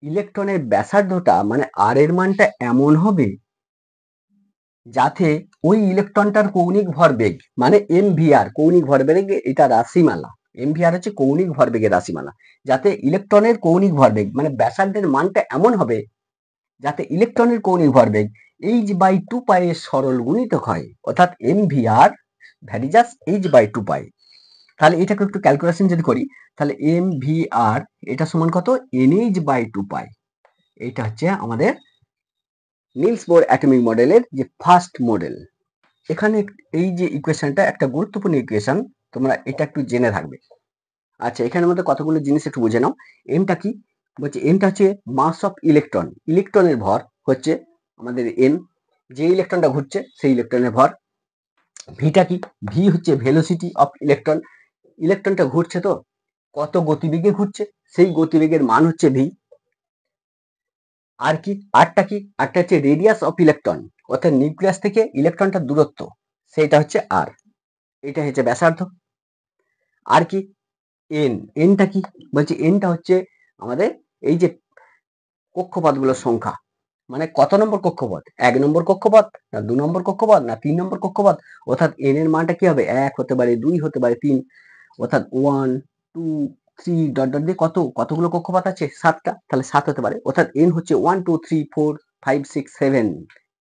ইলেকট্রনের ব্যাসার্ধটা মানে আর এর মানটা এমন হবে যাতে ওই ইলেকট্রনটার কৌণিক ভরবেগ মানে এমভিআর, কৌণিক ভরবেগ, এটা রাশিমালা। এমভিআর হচ্ছে কৌণিক ভরবেগের রাশিমালা। যাতে ইলেকট্রনের কৌণিক ভরবেগ মানে ব্যাসার্ধের মানটা এমন হবে যাতে ইলেকট্রনের কৌণিক ভরবেগ h/2π এর সরল গুণিতক হয়, অর্থাৎ এমভিআর ভ্যারিজাস h/2π। তাহলে এটাকে একটু ক্যালকুলেশন যদি করি, তাহলে এমভিআর এটা সমান কত, nh/2π। এইটা হচ্ছে আমাদের নিলস বোর অ্যাটমিক মডেলের যে ফার্স্ট মডেল। এখানে এই যে ইকুয়েশনটা একটা গুরুত্বপূর্ণ ইকুয়েশন, তোমরা এটা একটু জেনে থাকবে। আচ্ছা, এখানের মধ্যে কতগুলো জিনিস একটু বুঝে নাও। এমটা কি বলছে, এমটা হচ্ছে মাস অফ ইলেকট্রন, ইলেকট্রনের ভর হচ্ছে আমাদের এম, যে ইলেকট্রনটা ঘুরছে সেই ইলেকট্রনের ভর। ভিটা কি, ভি হচ্ছে ভেলোসিটি অফ ইলেকট্রন, ইলেকট্রনটা ঘুরছে তো কত গতিবেগে ঘুরছে সেই গতিবেগের মান হচ্ছে ভি। আর কি, আরটা কি, আরটা হচ্ছে রেডিয়াস অফ ইলেকট্রন, অর্থাৎ নিউক্লিয়াস থেকে ইলেকট্রনটার দূরত্ব, সেটা হচ্ছে আর, এটা হচ্ছে ব্যাসার্ধ। আর কি এন, এনটা কি বলছে, এনটা হচ্ছে আমাদের এই যে কক্ষপথগুলোর সংখ্যা, মানে কত নম্বর কক্ষপথ, 1 নম্বর কক্ষপথ না 2 নম্বর কক্ষপথ না 3 নম্বর কক্ষপথ, অর্থাৎ এন এর মানটা কি হবে, 1 হতে পারে, 2 হতে পারে, 3, অর্থাৎ 1 2 3 ডট ডট দিয়ে কতগুলো কক্ষপথ আছে, 7টা, তাহলে 7 হতে পারে, অর্থাৎ এন হচ্ছে 1 2 3 4 5 6 7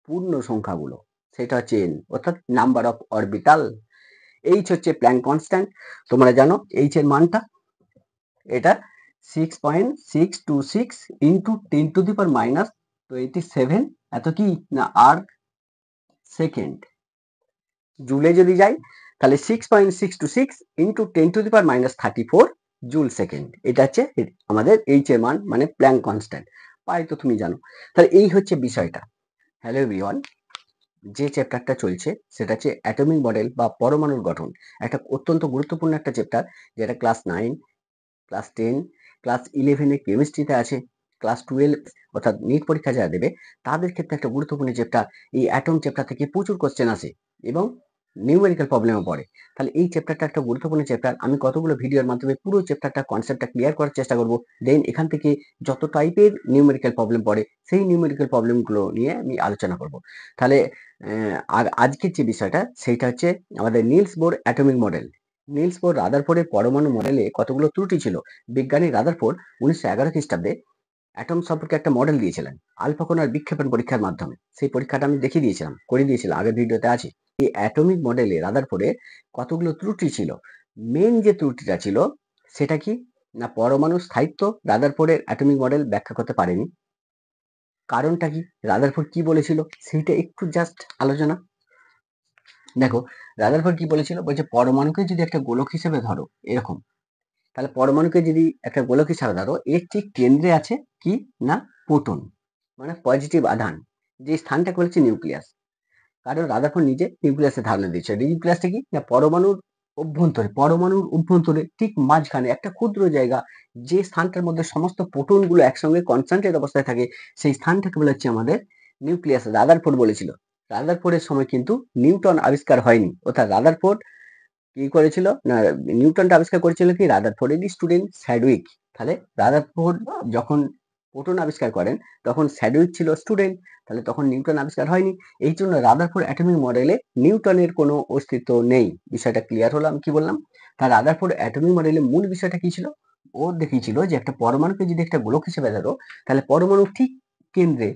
পূর্ণ সংখ্যাগুলো, সেটা হচ্ছে এন, অর্থাৎ নাম্বার অফ অরবিটাল। এইচ হচ্ছে প্ল্যাঙ্ক কনস্ট্যান্ট, তোমরা জানো এইচ এর মানটা, এটা 6.626 ইন্টু 10⁻⁻27 এত কি না আর্ক সেকেন্ড। জুলে যদি যাই তাহলে 6.626 ইন্টু 10⁻⁻34 জুল সেকেন্ড, এটা হচ্ছে আমাদের এইচ এর মান মানে প্ল্যাঙ্ক কনস্ট্যান্ট। পাই তো তুমি জানো। তাহলে এই হচ্ছে বিষয়টা। হ্যালো এভরিওয়ান, যে চ্যাপ্টারটা চলছে সেটা হচ্ছে অ্যাটমিক মডেল বা পরমাণুর গঠন, একটা অত্যন্ত গুরুত্বপূর্ণ একটা চ্যাপ্টার, যেটা ক্লাস 9, ক্লাস 10, ক্লাস 11 এ কেমিস্ট্রিতে আছে, ক্লাস 12 অর্থাৎ নিট পরীক্ষা যারা দেবে তাদের ক্ষেত্রে একটা গুরুত্বপূর্ণ চ্যাপ্টার। এই অ্যাটম চ্যাপ্টার থেকে প্রচুর কোশ্চেন আসে এবং নিউমেরিক্যাল প্রবলেমও পড়ে। তাহলে এই চ্যাপ্টারটা একটা গুরুত্বপূর্ণ চ্যাপ্টার। আমি কতগুলো ভিডিওর মাধ্যমে পুরো চ্যাপ্টারটা কনসেপ্টটা ক্লিয়ার করার চেষ্টা করব। দেন এখান থেকে যত টাইপের নিউমেরিক্যাল প্রবলেম পড়ে সেই নিউমেরিক্যাল প্রবলেমগুলো নিয়ে আমি আলোচনা করব। তাহলে আর আজকের যে বিষয়টা সেইটা হচ্ছে আমাদের Niels Bohr atomic model. Niels Bohr রাদারফোর্ডের পরমাণু মডেলে কতগুলো ত্রুটি ছিল। বিজ্ঞানী রাদারফোর্ড 1911 খ্রিস্টাব্দে অ্যাটম সম্পর্কে একটা মডেল দিয়েছিলেন আলফা কণার বিক্ষেপণ পরীক্ষার মাধ্যমে। সেই পরীক্ষাটা আমি দেখিয়ে দিয়েছিলাম, করে দিয়েছিলাম, আগের ভিডিওতে আছে। এই অ্যাটমিক মডেলে রাদারফোর্ডে কতগুলো ত্রুটি ছিল। মেন যে ত্রুটিটা ছিল সেটা কি না, পরমাণুর স্থায়িত্ব রাদারফোর্ডের অ্যাটমিক মডেল ব্যাখ্যা করতে পারেনি। কারণটা কি, রাদারফোর্ড কি বলেছিল সেইটা একটু জাস্ট আলোচনা। দেখো রাদারফোর্ড কি বলেছিল, বলছে পরমাণুকে যদি একটা গোলক হিসেবে ধরো এরকম, তাহলে পরমাণুকে যদি একটা গোলক হিসাবে ধরো, এর ঠিক কেন্দ্রে আছে কি না প্রোটন, মানে পজিটিভ আধান, যে স্থানটাকে বলেছে নিউক্লিয়াস। কারণ রাদারফোর্ড নিজে নিউক্লিয়াসের ধারণা দিয়েছে। নিউক্লিয়াসটা কি না, পরমাণুর অভ্যন্তরে ঠিক মাঝখানে একটা ক্ষুদ্র জায়গা, যে স্থানটার মধ্যে সমস্ত প্রোটন গুলো একসঙ্গে কনসেন্ট্রেট অবস্থায় থাকে, সেই স্থানটাকে বলা হচ্ছে আমাদের নিউক্লিয়াস। রাদারফোর্ড বলেছিল। রাদারফোর্ডের সময় কিন্তু নিউটন আবিষ্কার হয়নি, অর্থাৎ রাদারফোর্ড কি করেছিল না, নিউটনটা আবিষ্কার করেছিল কি রাদারফোর্ডেরই স্টুডেন্ট স্যাডউইক। তাহলে রাদারফোর্ড যখন প্রোটন আবিষ্কার করেন তখন স্যাডউইক ছিল স্টুডেন্ট, তাহলে তখন নিউটন আবিষ্কার হয়নি। এই জন্য রাদারফোর্ড অ্যাটমিক মডেলে নিউটনের কোনো অস্তিত্ব নেই। বিষয়টা ক্লিয়ার হলো আমি কি বললাম। তার রাদারফোর্ড অ্যাটমিক মডেলের মূল বিষয়টা কি ছিল, ও দেখিয়েছিল যে একটা পরমাণুকে যদি একটা গোলক হিসেবে ধরো, তাহলে পরমাণুর ঠিক কেন্দ্রে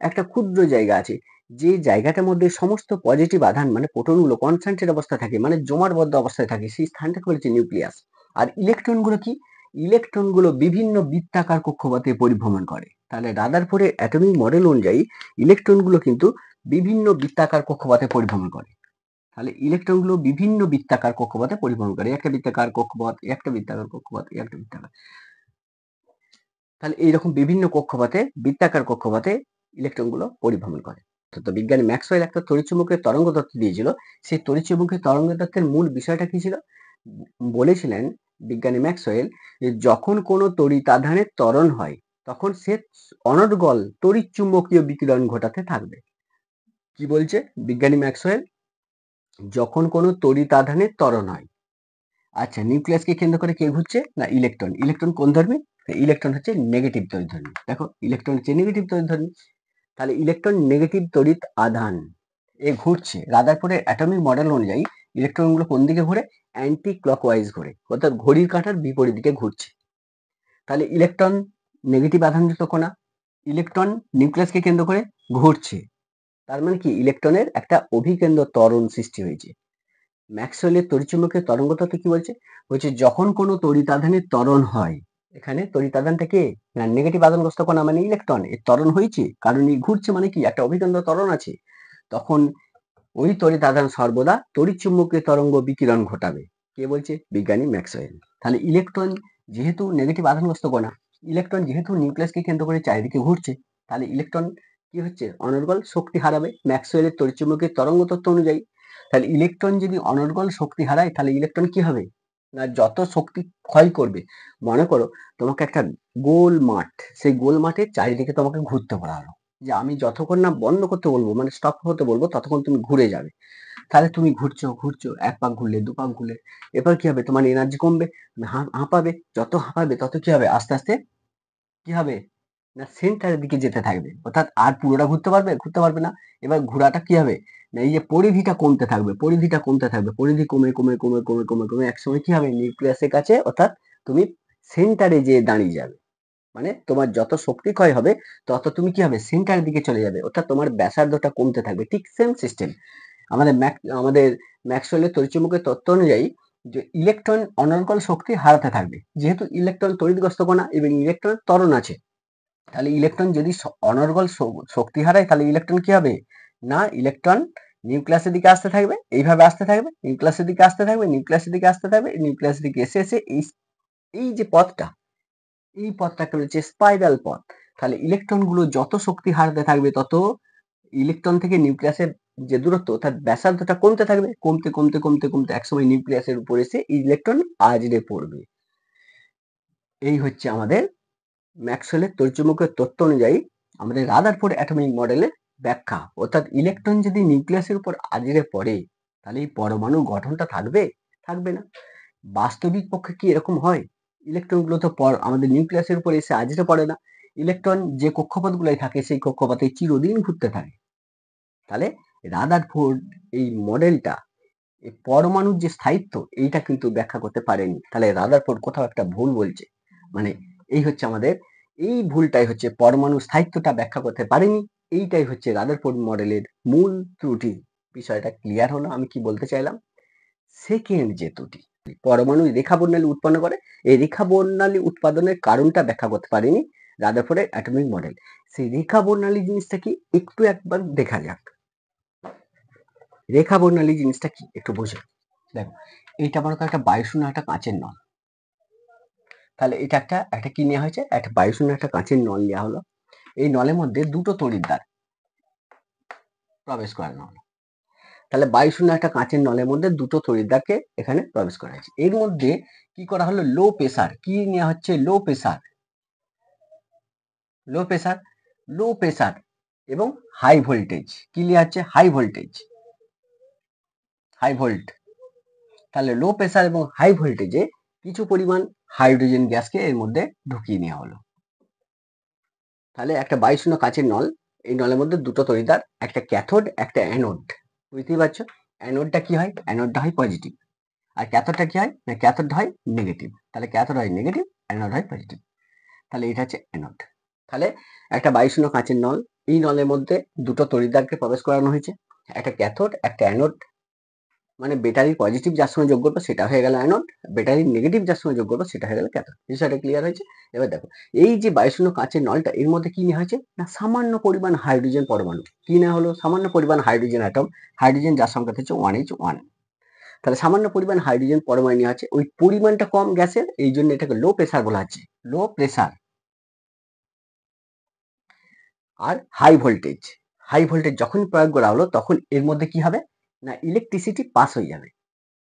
একটা ক্ষুদ্র জায়গা আছে, যে জায়গাটার মধ্যে সমস্ত পজিটিভ আধান মানে প্রোটনগুলো কনসেন্ট্রেট অবস্থায় থাকে, মানে জমাটবদ্ধ অবস্থায় থাকে, সেই স্থানটাকে বলেছে নিউক্লিয়াস। আর ইলেকট্রনগুলো কি, ইলেকট্রনগুলো বিভিন্ন বৃত্তাকার কক্ষপথে পরিভ্রমণ করে। তাহলে রাদারফোর্ডের অ্যাটমিক মডেল অনুযায়ী ইলেকট্রনগুলো কিন্তু বিভিন্ন বৃত্তাকার কক্ষপথে পরিভ্রমণ করে। তাহলে ইলেকট্রনগুলো বিভিন্ন বৃত্তাকার কক্ষপথে পরিভ্রমণ করে, একটা বৃত্তাকার কক্ষপথ, একটা বৃত্তাকার কক্ষপথ, একটা বৃত্তাকার। তাহলে এইরকম বিভিন্ন কক্ষপথে, বৃত্তাকার কক্ষপথে ইলেকট্রনগুলো পরিভ্রমণ করে। তো বিজ্ঞানী ম্যাক্সওয়েল একটা তড়িৎচুম্বকের তরঙ্গ তত্ত্ব দিয়েছিল। সেই তড়িৎচুম্বকের তরঙ্গ তত্ত্বের মূল বিষয়টা কি ছিল, বলেছিলেন বিজ্ঞানী ম্যাক্সওয়েল যে যখন কোনো তড়িতাধানের ত্বরণ হয় তখন সে অনর্গল তড়িৎচুম্বকীয় বিকিরণ ঘটাতে থাকবে। কি বলছে বিজ্ঞানী ম্যাক্সওয়েল, যখন কোনো তড়িতাধানের ত্বরণ হয়, আচ্ছা নিউক্লিয়াসকে কেন্দ্র করে কে ঘুরছে না ইলেকট্রন। ইলেকট্রন কোন ধর্মী ইলেকট্রন হচ্ছে নেগেটিভ তড়িৎধর্মী। দেখো ইলেকট্রন হচ্ছে নেগেটিভ তড়িৎধর্মী, তাহলে ইলেকট্রন নেগেটিভ তড়িৎ আধান এ ঘুরছে। রাদারফোর্ডের অ্যাটমিক মডেল অনুযায়ী ইলেকট্রনগুলো কোন দিকে ঘোরে? অ্যান্টি ক্লকওয়াইজ ঘোরে, অর্থাৎ ঘড়ির কাঁটার বিপরীত দিকে ঘুরছে। তাহলে ইলেকট্রন নেগেটিভ আধানযুক্ত কণা, ইলেকট্রন নিউক্লিয়াসকে কেন্দ্র করে ঘুরছে, তার মানে কি ইলেকট্রনের একটা অভিকেন্দ্র ত্বরণ সৃষ্টি হয়েছে। ম্যাক্সওয়েলের তড়িৎচুম্বকীয় তরঙ্গ তত্ত্ব কি বলছে? বলছে যখন কোনো তড়িতাধানের ত্বরণ হয়, এখানে তড়িতাধানটা কে? না নেগেটিভ আধানগ্রস্ত কণা মানে ইলেকট্রন, এর ত্বরণ হয়েছে কারণ এই ঘুরছে মানে কি একটা অভিকেন্দ্র ত্বরণ আছে, তখন ওই তড়িতাধান সর্বদা তড়িৎচুম্বকীয় তরঙ্গ বিকিরণ ঘটাবে। কে বলছে? বিজ্ঞানী ম্যাক্সওয়েল। তাহলে ইলেকট্রন যেহেতু নেগেটিভ আধানগ্রস্ত কণা, ইলেকট্রন যেহেতু নিউক্লিয়াসকে কেন্দ্র করে চারিদিকে ঘুরছে, তাহলে ইলেকট্রন কি হচ্ছে? অনর্গল শক্তি হারাবে ম্যাক্সওয়েলের তড়িৎচুম্বকীয় তরঙ্গ তত্ত্ব অনুযায়ী। তাহলে ইলেকট্রন যদি অনর্গল শক্তি হারায় তাহলে ইলেকট্রন কি হবে? না যত শক্তি ক্ষয় করবে, মনে করো তোমাকে একটা গোল মাঠ, সেই গোল মাঠের চারিদিকে তোমাকে ঘুরতে বলা হলো, যে আমি যতক্ষণ না বন্ধ করতে বলবো মানে স্টপ হতে বলবো ততক্ষণ তুমি ঘুরে যাবে। তাহলে তুমি ঘুরছো ঘুরছো, এক পাক ঘুরলে, দু পাক ঘুরলে, এরপর কি হবে? তোমার এনার্জি কমবে, হাঁপাবে, যত হাঁপাবে তত কি হবে? আস্তে আস্তে কি হবে? না সেন্টারের দিকে যেতে থাকবে, অর্থাৎ আর পুরোটা ঘুরতে পারবে? ঘুরতে পারবে না। এবার ঘোরাটা কি হবে? না এই যে পরিধিটা কমতে থাকবে, পরিধিটা কমতে থাকবে, পরিধি কমে কমে কমে কমে কমে কমে একসময় কি হবে? নিউক্লিয়াসের কাছে, অর্থাৎ তুমি সেন্টারে যেয়ে দাঁড়িয়ে যাবে। মানে তোমার যত শক্তি ক্ষয় হবে তত তুমি কি হবে? সেন্টারের দিকে চলে যাবে, অর্থাৎ তোমার ব্যাসার্ধটা কমতে থাকবে। ঠিক সেম সিস্টেম আমাদের ম্যাক্সওয়েলের তড়িৎচুম্বকের তত্ত্ব অনুযায়ী যে ইলেকট্রন অনর্গল শক্তি হারাতে থাকবে, যেহেতু ইলেকট্রন তড়িৎগ্রস্ত কণা এবং ইলেকট্রন ত্বরণ আছে, তাহলে ইলেকট্রন যদি অনর্গল শক্তি হারায় তাহলে ইলেকট্রন কি হবে? না ইলেকট্রন নিউক্লিয়াসের দিকে আসতে থাকবে, এইভাবে আসতে থাকবে, নিউক্লিয়াসের দিকে আসতে থাকবে, নিউক্লিয়াসের দিকে আসতে থাকবে, নিউক্লিয়াসের দিকে এসে এসে এই যে পথটা, এই পথটাকে হচ্ছে স্পাইরাল পথ। তাহলে ইলেকট্রন গুলো যত শক্তি হারাতে থাকবে তত ইলেকট্রন থেকে নিউক্লিয়াসের যে দূরত্ব তার ব্যাসার্ধটা কমতে থাকবে, কমতে কমতে কমতে কমতে একসময় নিউক্লিয়াসের উপর এসে ইলেকট্রন আছড়ে পড়বে। এই হচ্ছে আমাদের ম্যাক্সওয়েলের তড়িৎচুম্বকীয় তত্ত্ব অনুযায়ী আমাদের রাদারফোর্ড অ্যাটমিক মডেলের ব্যাখ্যা। অর্থাৎ ইলেকট্রন যদি নিউক্লিয়াসের উপর আছড়ে পড়ে তাহলে এই পরমাণু গঠনটা থাকবে? থাকবে না। বাস্তবিক পক্ষে কি এরকম হয়? ইলেকট্রন গুলো তো আমাদের নিউক্লিয়াসের উপর এসে আছড়ে পড়ে না, ইলেকট্রন যে কক্ষপথগুলোয় থাকে সেই কক্ষপথে চিরদিন ঘুরতে থাকে। তাহলে রাদারফোর্ড এই মডেলটা এই পরমাণুর যে স্থায়িত্ব এইটা কিন্তু ব্যাখ্যা করতে পারেনি। তাহলে রাদারফোর্ড কোথাও একটা ভুল বলছে, মানে এই হচ্ছে আমাদের এই ভুলটাই হচ্ছে পরমাণুর স্থায়িত্বটা ব্যাখ্যা করতে পারেনি, এইটাই হচ্ছে রাদারফোর্ড মডেলের মূল ত্রুটি। বিষয়টা ক্লিয়ার হলো আমি কি বলতে চাইলাম? সেকেন্ড যে ত্রুটি, পরমাণু রেখা বর্ণালী উৎপন্ন করে, এই রেখা বর্ণালী উৎপাদনের কারণটা ব্যাখ্যা করতে পারেনি রাদারফোর্ডের অ্যাটমিক মডেল। সেই রেখা বর্ণালী জিনিসটা কি একটু একবার দেখা যাক। রেখা বর্ণালী জিনিসটা কি একটু বোঝো। দেখো এইটা মনে করো একটা বায়ুশূন্য একটা কাঁচের নল, তাহলে এটা একটা কি নেওয়া হয়েছে? একটা বায়ুশূন্য একটা কাঁচের নল নেওয়া হলো, এই নলের মধ্যে দুটো তড়িৎদ্বার প্রবেশ করানো হলো। তাহলে বায়ুশূন্য একটা কাঁচের নলের মধ্যে দুটো তড়িৎদ্বারকে এখানে প্রবেশ করা হয়েছে। এর মধ্যে কি করা হলো? লো প্রেসার কি নেওয়া হচ্ছে? Low pressure, low pressure, low pressure এবং হাই ভোল্টেজ কি নেওয়া হচ্ছে? High voltage, high volt. তাহলে লো প্রেসার এবং হাই ভোল্টেজে কিছু পরিমাণ হাইড্রোজেন গ্যাসকে এর মধ্যে ঢুকিয়ে নেওয়া হলো। তাহলে একটা বায়ুশূন্য কাঁচের নল, এই নলের মধ্যে দুটো তড়িৎদ্বার, একটা ক্যাথোড একটা অ্যানোড। বুঝতেই পারছো? অ্যানোডটা কি হয়? অ্যানোডটা হয় পজিটিভ, আর ক্যাথোডটা কি হয়? না ক্যাথোড হয় নেগেটিভ। তাহলে ক্যাথোড হয় নেগেটিভ, অ্যানোড হয় পজিটিভ। তাহলে এটা হচ্ছে অ্যানোড। তাহলে একটা বায়ুশূন্য কাঁচের নল, এই নলের মধ্যে দুটো তড়িৎদ্বারকে প্রবেশ করানো হয়েছে, একটা ক্যাথোড একটা অ্যানোড। মানে ব্যাটারির পজিটিভ যার সঙ্গে যোগ করবো সেটা হয়ে গেল অ্যানোড, ব্যাটারির নেগেটিভ যার সঙ্গে যোগ করবো সেটা হয়ে গেল ক্যাথোড। বিষয়টা ক্লিয়ার হয়েছে? এবার দেখো এই যে বায়ুশূন্য কাঁচের নলটা, এর মধ্যে কি নেওয়া হয়েছে? না সামান্য পরিমাণ হাইড্রোজেন পরমাণু। কি নেওয়া হলো? সামান্য পরিমাণ হাইড্রোজেন অ্যাটম, হাইড্রোজেন যার সংখ্যা হচ্ছে 1H1। তাহলে সামান্য পরিমাণ হাইড্রোজেন পরমাণু নেওয়া আছে, ওই পরিমাণটা কম গ্যাসের, এই জন্য এটাকে লো প্রেসার বলা হচ্ছে, লো প্রেসার। আর হাই ভোল্টেজ, হাই ভোল্টেজ যখন প্রয়োগ করা হলো তখন এর মধ্যে কি হবে? না ইলেকট্রিসিটি পাস হয়ে যাবে।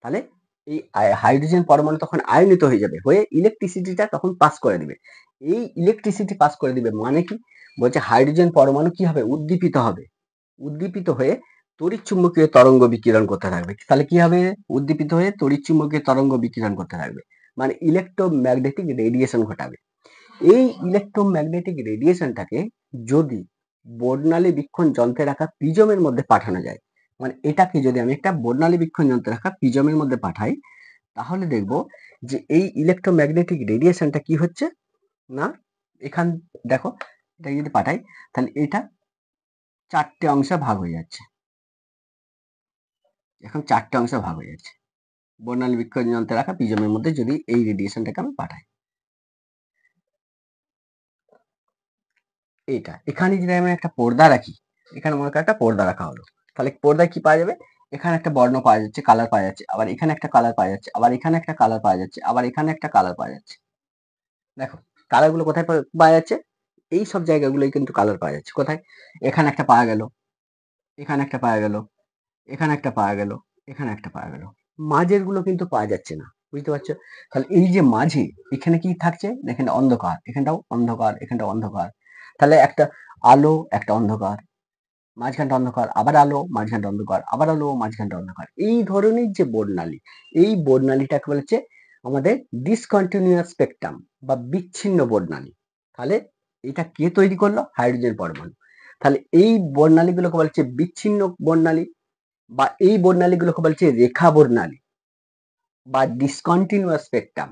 তাহলে এই হাইড্রোজেন পরমাণু তখন আয়নিত হয়ে যাবে, হয়ে ইলেকট্রিসিটিটা তখন পাস করে দিবে। এই ইলেকট্রিসিটি পাস করে দিবে মানে কি? বলছে হাইড্রোজেন পরমাণু কি হবে? উদ্দীপিত হবে, উদ্দীপিত হয়ে তড়িৎচুম্বকীয় তরঙ্গ বিকিরণ করতে থাকবে। তাহলে কি হবে? উদ্দীপিত হয়ে তড়িৎচুম্বকীয় তরঙ্গ বিকিরণ করতে থাকবে, মানে ইলেকট্রোম্যাগনেটিক রেডিয়েশন ঘটাবে। এই ইলেকট্রোম্যাগনেটিক রেডিয়েশনটাকে যদি বর্ণালী বীক্ষণ যন্ত্রে রাখা প্রিজমের মধ্যে পাঠানো যায়, মানে এটাকে যদি আমি একটা বর্ণালী বীক্ষণ যন্ত্রে রাখা প্রিজমের মধ্যে পাঠাই, তাহলে দেখব যে এই ইলেকট্রোম্যাগনেটিক রেডিয়েশনটা কি হচ্ছে না, এখান দেখো এটা যদি পাঠাই তাহলে এটা 4টে অংশে ভাগ হয়ে যাচ্ছে। এখন 4টে অংশে ভাগ হয়ে যাচ্ছে বর্ণালী বীক্ষণ যন্ত্রে রাখা প্রিজমের মধ্যে যদি এই রেডিয়েশনটাকে আমি পাঠাই। এইটা এখানে যদি আমি একটা পর্দা রাখি, এখানে মনে করো একটা পর্দা রাখা হলো, তাহলে পর্দায় কি পাওয়া যাবে, এখানে একটা বর্ণ পাওয়া যাচ্ছে, কালার পাওয়া যাচ্ছে, আবার এখানে একটা কালার পাওয়া যাচ্ছে, আবার এখানে একটা কালার পাওয়া যাচ্ছে, আবার এখানে একটা কালার পাওয়া যাচ্ছে। দেখো কালার গুলো কোথায় পাওয়া যাচ্ছে, এই সব জায়গাগুলোই কিন্তু কালার পাওয়া যাচ্ছে। কোথায়, এখানে একটা পাওয়া গেল, এখানে একটা পাওয়া গেল, এখানে একটা পাওয়া গেল, এখানে একটা পাওয়া গেল, মাঝের গুলো কিন্তু পাওয়া যাচ্ছে না, বুঝতে পারছো? তাহলে এই যে মাঝে এখানে কি থাকছে, এখানে অন্ধকার, এখানটাও অন্ধকার, এখানটাও অন্ধকার, তাহলে একটা আলো একটা অন্ধকার, মাঝখানটা অন্ধকার, আবার আলো, মাঝখানটা অন্ধকার, আবার আলো, মাঝখানটা অন্ধকার, এই ধরনের যে বর্ণালী, এই বর্ণালীটাকে বলেছে আমাদের ডিসকন্টিনিউয়াস স্পেকট্রাম বা বিচ্ছিন্ন বর্ণালী। তাহলে এটা কে তৈরি করলো, হাইড্রোজেন পরমাণু। তাহলে এই বর্ণালীগুলোকে বলছে বিচ্ছিন্ন বর্ণালী, বা এই বর্ণালীগুলোকে বলছে রেখা বর্ণালী বা ডিসকন্টিনিউয়াস স্পেকট্রাম।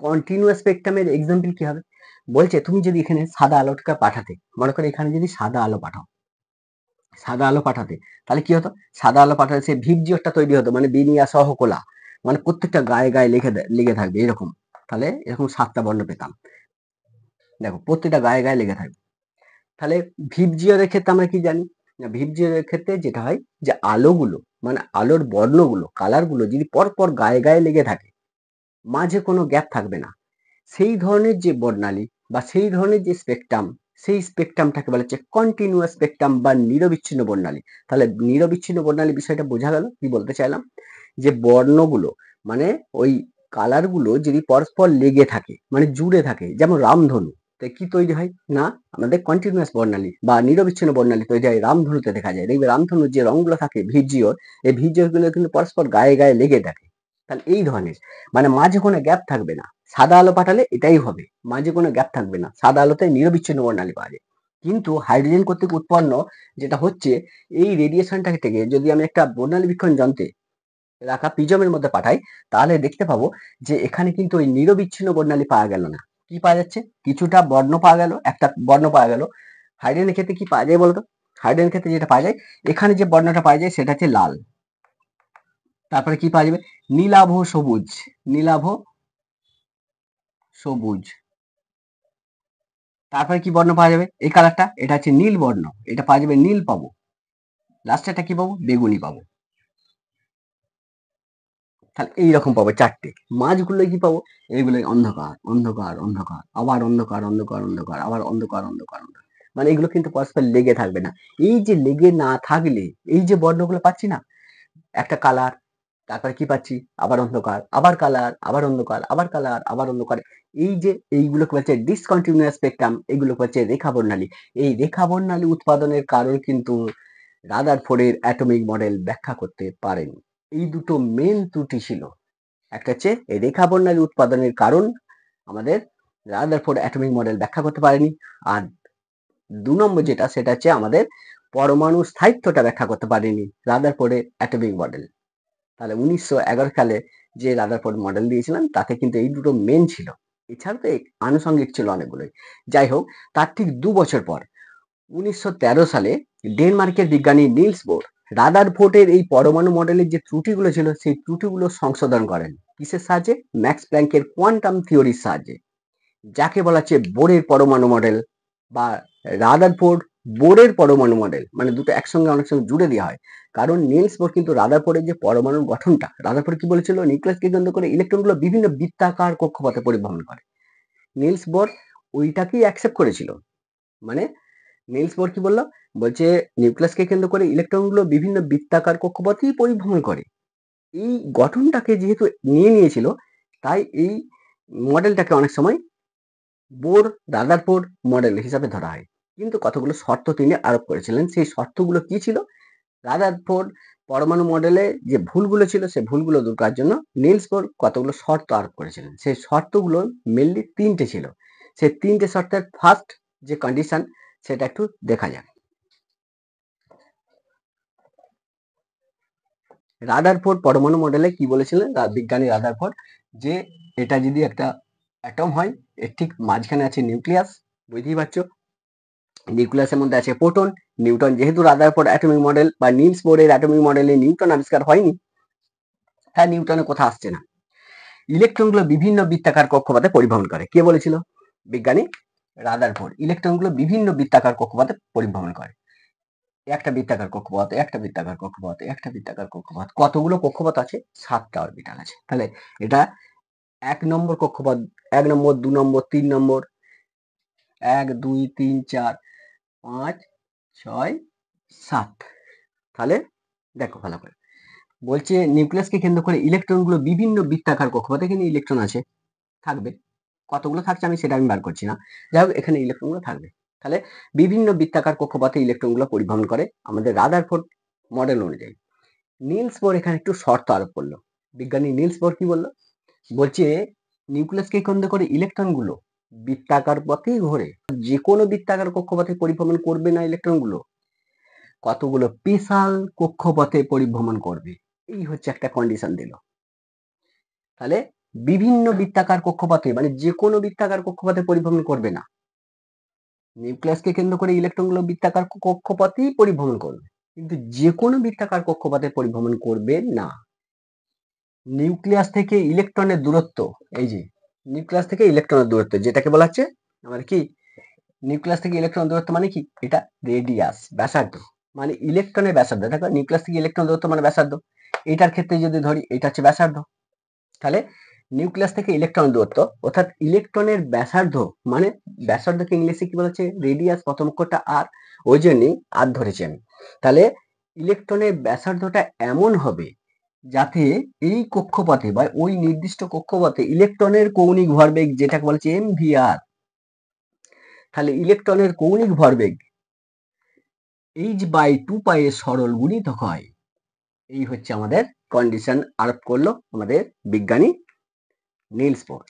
কন্টিনিউয়াস স্পেকট্রামের এক্সাম্পল কি হবে, বলছে তুমি যদি এখানে সাদা আলোটাকে পাঠাতে, মনে করো এখানে যদি সাদা আলো পাঠাও, সাদা আলো পাঠাতে, তাহলে কি হতো, সাদা আলো পাঠালে সে ভিবজিওরটা তৈরি হতো, মানে বিনিয়া সহকোলা, মানে প্রত্যেকটা গায়ে গায়ে লেগে থাকবে এরকম, তাহলে এরকম 7টা বর্ণ পেতাম। দেখো প্রত্যেকটা গায়ে গায়ে লেগে থাকবে। তাহলে ভিবজিওরের ক্ষেত্রে আমরা কি জানি, না ভিবজিওরের ক্ষেত্রে যেটা হয় যে আলোগুলো, মানে আলোর বর্ণগুলো, কালারগুলো যদি পরপর গায়ে গায়ে লেগে থাকে, মাঝে কোনো গ্যাপ থাকবে না, সেই ধরনের যে বর্ণালী বা সেই ধরনের যে স্পেকট্রাম, সেই স্পেকট্রামটাকে বলা হচ্ছে কন্টিনিউয়াস স্পেকট্রাম বা নিরবিচ্ছিন্ন বর্ণালী। তাহলে নিরবিচ্ছিন্ন বর্ণালী বিষয়টা বোঝা গেল, কি বলতে চাইলাম, যে বর্ণগুলো মানে ওই কালারগুলো যদি পরস্পর লেগে থাকে, মানে জুড়ে থাকে, যেমন রামধনু, তাই কি তৈরি হয় না, আমাদের কন্টিনিউয়াস বর্ণালী বা নিরবিচ্ছিন্ন বর্ণালী তৈরি হয়, রামধনুতে দেখা যায়, দেখবে রামধনুর যে রংগুলো থাকে ভিজিওর, এই ভিজিওর গুলো কিন্তু পরস্পর গায়ে গায়ে লেগে থাকে। তাহলে এই ধরনের, মানে মাঝে কোনো গ্যাপ থাকবে না, সাদা আলো পাঠালে এটাই হবে, মাঝে কোনো গ্যাপ থাকবে না, সাদা আলোতে নিরবিচ্ছিন্ন বর্ণালী পাওয়া যায়। কিন্তু হাইড্রোজেন কর্তৃক উৎপন্ন যেটা হচ্ছে, এই রেডিয়েশনটা থেকে যদি আমি একটা বর্ণালী বীক্ষণ যন্ত্রে রাখা প্রিজমের মধ্যে পাঠাই, তাহলে দেখতে পাবো যে এখানে কিন্তু ওই নিরবিচ্ছিন্ন বর্ণালী পাওয়া গেল না, কি পাওয়া যাচ্ছে, কিছুটা বর্ণ পাওয়া গেল, একটা বর্ণ পাওয়া গেল। হাইড্রোজেনের ক্ষেত্রে কি পাওয়া যায় বলতো, হাইড্রোজেনের ক্ষেত্রে যেটা পাওয়া যায়, এখানে যে বর্ণটা পাওয়া যায় সেটা হচ্ছে লাল, তারপরে কি পাওয়া যাবে, নীলাভ সবুজ, নীলাভ সবুজ, তারপরে কি বর্ণ পাওয়া যাবে, এই কালারটা এটা হচ্ছে নীল বর্ণ, এটা পাওয়া যাবে নীল পাবো, লাস্টেরটা কি পাবো, বেগুনি পাবো। তাহলে এইরকম পাবো 4টে, মাঝগুলো কি পাবো, এইগুলো অন্ধকার অন্ধকার অন্ধকার, আবার অন্ধকার অন্ধকার অন্ধকার, আবার অন্ধকার অন্ধকার অন্ধকার, মানে এগুলো কিন্তু পরস্পর লেগে থাকবে না। এই যে লেগে না থাকলে এই যে বর্ণগুলো পাচ্ছি না, একটা কালার, তারপরে কি পাচ্ছি, আবার অন্ধকার, আবার কালার, আবার অন্ধকার, আবার কালার, আবার অন্ধকার, এই যে এইগুলোকে বলছে ডিসকন্টিনিউয়াস স্পেকট্রাম, এগুলোকে বলছে রেখা বর্ণালী। এই রেখা বর্ণালী উৎপাদনের কারণ কিন্তু রাদারফোর্ডের অ্যাটমিক মডেল ব্যাখ্যা করতে পারেনি। এই দুটো মেন ত্রুটি ছিল, একটা হচ্ছে এই রেখা বর্ণালী উৎপাদনের কারণ আমাদের রাদারফোর্ড অ্যাটমিক মডেল ব্যাখ্যা করতে পারেনি, আর 2 নম্বর যেটা, সেটা হচ্ছে আমাদের পরমাণু স্থায়িত্বটা ব্যাখ্যা করতে পারেনি রাদারফোর্ডের অ্যাটমিক মডেল। তাহলে 1911 সালে যে রাদারফোর্ড মডেল দিয়েছিলেন তাতে কিন্তু এই দুটো মেন ছিল, এছাড়া তো আনুষঙ্গিক ছিল অনেকগুলোই। যাই হোক, তার ঠিক 2 বছর পর 1913 সালে ডেনমার্কের বিজ্ঞানী নিলস বোর রাদারফোর্ডের এই পরমাণু মডেলের যে ত্রুটিগুলো ছিল সেই ত্রুটিগুলো সংশোধন করেন, কিসের সাহায্যে, ম্যাক্স প্ল্যাঙ্কের কোয়ান্টাম থিওরির সাহায্যে, যাকে বলা হচ্ছে বোরের পরমাণু মডেল বা রাদারফোর্ড বোরের পরমাণু মডেল, মানে দুটো একসঙ্গে অনেক সময় জুড়ে দেওয়া হয়। কারণ নিলস বোর কিন্তু রাদারফোর্ডের যে পরমাণুর গঠনটা, রাদারফোর্ড কি বলেছিল, নিউক্লিয়াসকে কেন্দ্র করে ইলেকট্রনগুলো বিভিন্ন বৃত্তাকার কক্ষপথে পরিভ্রমণ করে, নিলস বোর ওইটাকেই অ্যাকসেপ্ট করেছিল। মানে নিলস বোর কি বললো, বলছে নিউক্লিয়াসকে কেন্দ্র করে ইলেকট্রনগুলো বিভিন্ন বৃত্তাকার কক্ষপথেই পরিভ্রমণ করে, এই গঠনটাকে যেহেতু নিয়ে নিয়েছিল, তাই এই মডেলটাকে অনেক সময় বোর রাদারফোর্ড মডেল হিসাবে ধরা হয়। কিন্তু কতগুলো শর্ত তিনি আরোপ করেছিলেন, সেই শর্তগুলো কি ছিল, রাদারফোর্ড পরমাণু মডেলে যে ভুলগুলো ছিল সেই ভুলগুলো দূর করার জন্য নিলস বোর কতগুলো শর্ত আরোপ করেছিলেন, সেই শর্তগুলো মেনলি 3টে ছিল। সেই তিনটে শর্তের ফার্স্ট যে কন্ডিশন সেটা একটু দেখা যাক। রাদারফোর্ড পরমাণু মডেলে কি বলেছিলেন বিজ্ঞানী রাদারফোর্ড, যে এটা যদি একটা অ্যাটম হয়, এর ঠিক মাঝখানে আছে নিউক্লিয়াস, বুঝতেই পারছো, নিউক্লিয়াসের মধ্যে আছে প্রোটন, নিউটন, যেহেতু রাদারফোর্ড অ্যাটমিক মডেল বা নিলস বোরের অ্যাটমিক মডেলে নিউটন আবিষ্কার হয়নি, হ্যাঁ নিউটনের কথা আসছে না। ইলেকট্রনগুলো বিভিন্ন বৃত্তাকার কক্ষপথে পরিভ্রমণ করে, কে বলেছিল? বিজ্ঞানী রাদারফোর্ড। ইলেকট্রনগুলো বিভিন্ন বৃত্তাকার কক্ষপথে পরিভ্রমণ করে, একটা বৃত্তাকার কক্ষপথ, একটা বৃত্তাকার কক্ষপথ, একটা বৃত্তাকার কক্ষপথ, কতগুলো কক্ষপথ আছে? 7টা অরবিটাল আছে। তাহলে এটা 1 নম্বর কক্ষপথ, 1 নম্বর, 2 নম্বর, 3 নম্বর, 1 2 3 4 5 6 7। তাহলে দেখো ভালো করে বলছে নিউক্লিয়াসকে কেন্দ্র করে ইলেকট্রনগুলো বিভিন্ন বৃত্তাকার কক্ষপথে, এখানে ইলেকট্রন আছে, থাকবে, কতগুলো থাকছে আমি সেটা বার করছি না, যাই হোক এখানে ইলেকট্রনগুলো থাকবে। তাহলে বিভিন্ন বৃত্তাকার কক্ষপথে ইলেকট্রনগুলো পরিভ্রমণ করে আমাদের রাদারফোর্ড মডেল অনুযায়ী। নিলস বোর এখানে একটু শর্ত আরোপ করলো, বিজ্ঞানী নিলস বোর কি বললো? বলছে নিউক্লিয়াসকে কেন্দ্র করে ইলেকট্রনগুলো বৃত্তাকার পথেই ঘোরে, যে কোনো বৃত্তাকার কক্ষপথে পরিভ্রমণ করবে না, ইলেকট্রনগুলো কতগুলো স্পেশাল কক্ষপথে পরিভ্রমণ করবে, এই হচ্ছে একটা কন্ডিশন দিল। তাহলে বিভিন্ন বৃত্তাকার কক্ষপথে, মানে যে কোনো বৃত্তাকার কক্ষপথে পরিভ্রমণ করবে না, নিউক্লিয়াসকে কেন্দ্র করে ইলেকট্রনগুলো বৃত্তাকার কক্ষপথেই পরিভ্রমণ করবে, কিন্তু যে কোনো বৃত্তাকার কক্ষপথে পরিভ্রমণ করবে না। নিউক্লিয়াস থেকে ইলেকট্রনের দূরত্ব, এই যে নিউক্লিয়াস থেকে ইলেকট্রনের দূরত্ব যেটাকে বলা হচ্ছে আমাদের কি, নিউক্লিয়াস থেকে ইলেকট্রনের দূরত্ব মানে কি, এটা রেডিয়াস, ব্যাসার্ধ, মানে ইলেকট্রনের ব্যাসার্ধ। দেখো নিউক্লিয়াস থেকে ইলেকট্রন দূরত্ব মানে ব্যাসার্ধ, এটার ক্ষেত্রে যদি ধরি এটা হচ্ছে ব্যাসার্ধ। তাহলে নিউক্লিয়াস থেকে ইলেকট্রন দূরত্ব অর্থাৎ ইলেকট্রনের ব্যাসার্ধ, মানে ব্যাসার্ধকে ইংলিশে কি বলেছে? রেডিয়াস, প্রথম অক্ষরটা আর, ওই জন্যই আর ধরেছি আমি। তাহলে ইলেকট্রনের ব্যাসার্ধটা এমন হবে যাতে এই কক্ষপথে বা ওই নির্দিষ্ট কক্ষপথে ইলেকট্রনের কৌণিক ভরবেগ, যেটাকে বলছে mvr, তাহলে ইলেকট্রনের কৌণিক ভরবেগ h/2π এর সরল গুণিতক হয়। এই হচ্ছে আমাদের কন্ডিশন আরোপ করলো আমাদের বিজ্ঞানী নিলস বোর।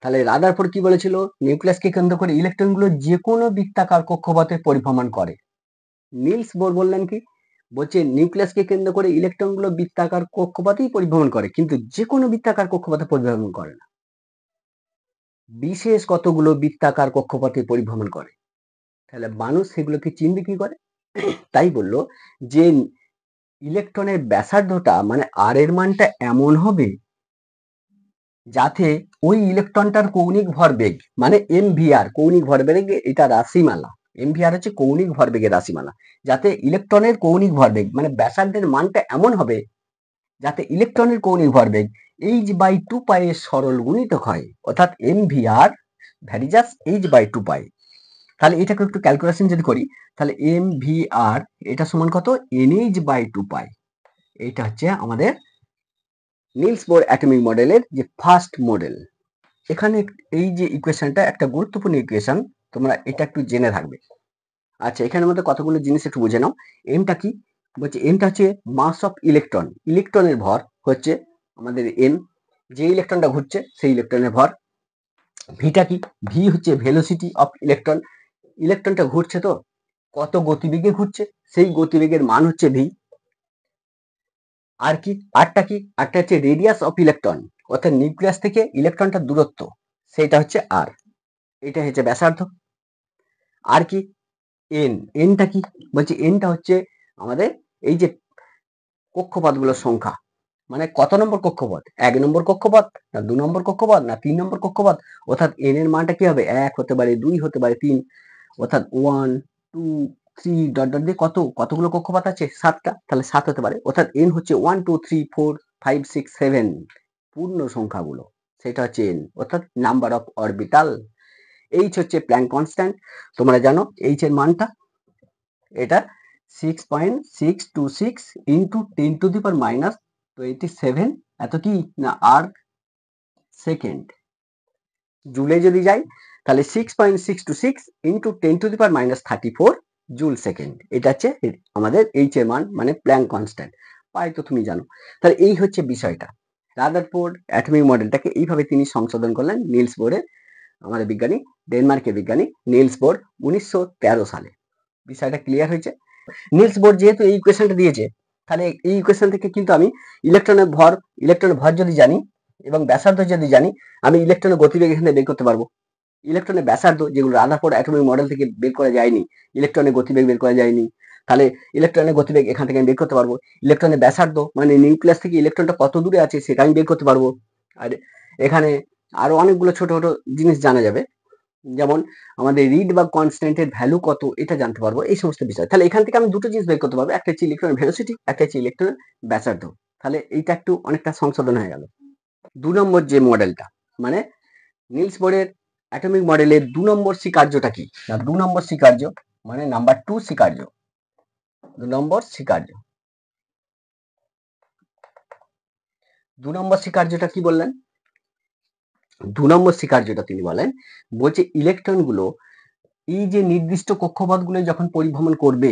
তাহলে রাদারফোর্ড কি বলেছিল? নিউক্লিয়াসকে কেন্দ্র করে ইলেকট্রনগুলো যে কোনো বৃত্তাকার কক্ষপথে পরিভ্রমণ করে। নিলস বোর বললেন কি? বলছে নিউক্লিয়াসকে কেন্দ্র করে ইলেকট্রনগুলো বৃত্তাকার কক্ষপথেই পরিভ্রমণ করে, কিন্তু যে কোনো বৃত্তাকার কক্ষপথে পরিভ্রমণ করে না, বিশেষ কতগুলো বৃত্তাকার কক্ষপথে পরিভ্রমণ করে। তাহলে মানুষ সেগুলোকে চিনবে কি করে? তাই বললো যে ইলেকট্রনের ব্যাসার্ধটা মানে আর এর মানটা এমন হবে যাতে ওই ইলেকট্রনটার কৌণিক ভরবেগ মানে mvr, কৌণিক ভরবেগ, এটা রাশিমালা, mvr হচ্ছে কৌণিক ভরবেগের রাশিমালা, যাতে ইলেকট্রনের কৌণিক ভরবেগ মানে ব্যাসার্ধের মানটা এমন হবে যাতে ইলেকট্রনের কৌণিক ভরবেগ h/2π এর সরল গুণিতক হয়, অর্থাৎ mvr ভ্যারিজাস h/2π। তাহলে এটাকে একটু ক্যালকুলেশন যদি করি, তাহলে mvr এটা সমান কত? nh/2π। এইটা হচ্ছে আমাদের নিলস বোর অ্যাটমিক মডেলের যে ফার্স্ট মডেল। এখানে এই যে ইকুয়েশনটা একটা গুরুত্বপূর্ণ ইকুয়েশন, তোমরা এটা একটু জেনে থাকবে। আচ্ছা, এখানের মধ্যে কতগুলো জিনিস একটু বুঝে নাও। এমটা কি বলছে? এমটা হচ্ছে মাস অফ ইলেকট্রন, ইলেকট্রনের ভর হচ্ছে আমাদের এম, যে ইলেকট্রনটা ঘুরছে সেই ইলেকট্রনের ভর। ভিটা কি? ভি হচ্ছে ভেলোসিটি অফ ইলেকট্রন, ইলেকট্রনটা ঘুরছে তো কত গতিবেগে ঘুরছে সেই গতিবেগের মান হচ্ছে ভি। আর কি? আরটা কি? আরটা হচ্ছে রেডিয়াস অফ ইলেকট্রন, অর্থাৎ নিউক্লিয়াস থেকে ইলেকট্রনটার দূরত্ব, সেটা হচ্ছে আর, এটা হচ্ছে ব্যাসার্ধ। আর কি? এন, এনটা কি? বলছি এনটা হচ্ছে আমাদের এই যে কক্ষপথগুলোর সংখ্যা, মানে কত নম্বর কক্ষপথ, 1 নম্বর কক্ষপথ না 2 নম্বর কক্ষপথ না 3 নম্বর কক্ষপথ, অর্থাৎ এন এর মানটা কি হবে? 1 হতে পারে, 2 হতে পারে, 3, অর্থাৎ 1 2 3 ডট ডট দিয়ে কতগুলো কক্ষপথ আছে? 7টা, তাহলে 7 হতে পারে, অর্থাৎ এন হচ্ছে 1 2 3 4 5 6 7 পূর্ণ সংখ্যাগুলো, সেটা হচ্ছে এন, অর্থাৎ নাম্বার অফ অরবিটাল। এইচ হচ্ছে প্ল্যাঙ্ক কনস্ট্যান্ট, তোমরা জানো এইচ এর মানটা, এটা 6.626 ইন্টু 10⁻⁻27 এত কি না আর্ক সেকেন্ড। জুলে যদি যাই তাহলে 6.626 ইন্টু 10⁻⁻34 জুল সেকেন্ড। এটা হচ্ছে আমাদের এইচ এর মান, মানে প্ল্যাঙ্ক কনস্ট্যান্ট। পাই তো তুমি জানো। তাহলে এই হচ্ছে বিষয়টা। রাদারফোর্ড অ্যাটমিক মডেলটাকে এইভাবে তিনি সংশোধন করলেন নিলস বোরের আমাদের বিজ্ঞানী, ডেনমার্কের বিজ্ঞানী নিলস বোর 1913 সালে। বিষয়টা ক্লিয়ার হয়েছে? নিলস বোর যেহেতু এই ইকুয়েশনটা দিয়েছে, তাহলে এই ইকুয়েশন থেকে কিন্তু আমি ইলেকট্রনের ভর যদি জানি এবং ব্যাসার্ধ যদি জানি, আমি ইলেকট্রনের গতিবেগ এখানে বের করতে পারবো। ইলেকট্রনের ব্যাসার্ধ যেগুলো রাদারফোর্ড অ্যাটমিক মডেল থেকে বের করা যায়নি, ইলেকট্রনের গতিবেগ বের করা যায়নি, তাহলে ইলেকট্রনের গতিবেগ এখান থেকে আমি বের করতে পারবো। ইলেকট্রনের ব্যাসার্ধ মানে নিউক্লিয়াস থেকে ইলেকট্রনটা কত দূরে আছে সেটা আমি বের করতে পারবো। আর এখানে আরো অনেকগুলো ছোট ছোট জিনিস জানা যাবে, যেমন আমাদের রিড বা কনস্ট্যান্টের ভ্যালু কত এটা জানতে পারবো, এই সমস্ত বিষয়। তাহলে এখান থেকে আমি দুটো জিনিস বের করতে পারবো, একটা হচ্ছে ইলেকট্রনের ভেলোসিটি, একটা হচ্ছে ইলেকট্রনের ব্যাসার্ধ। তাহলে এইটা একটু অনেকটা সংশোধন হয়ে গেল। 2 নম্বর যে মডেলটা, মানে নিলস বোরের অ্যাটমিক মডেলের 2 নম্বর স্বীকার্যটা কি? না 2 নম্বর স্বীকার্য মানে নাম্বার 2 স্বীকার্য। 2 নম্বর স্বীকার্য, 2 নম্বর স্বীকার্যটা কি বললেন? 2 নম্বর স্বীকার্যটা তিনি বলেন, বলছে ইলেকট্রনগুলো এই যে নির্দিষ্ট কক্ষপথগুলো যখন পরিভ্রমণ করবে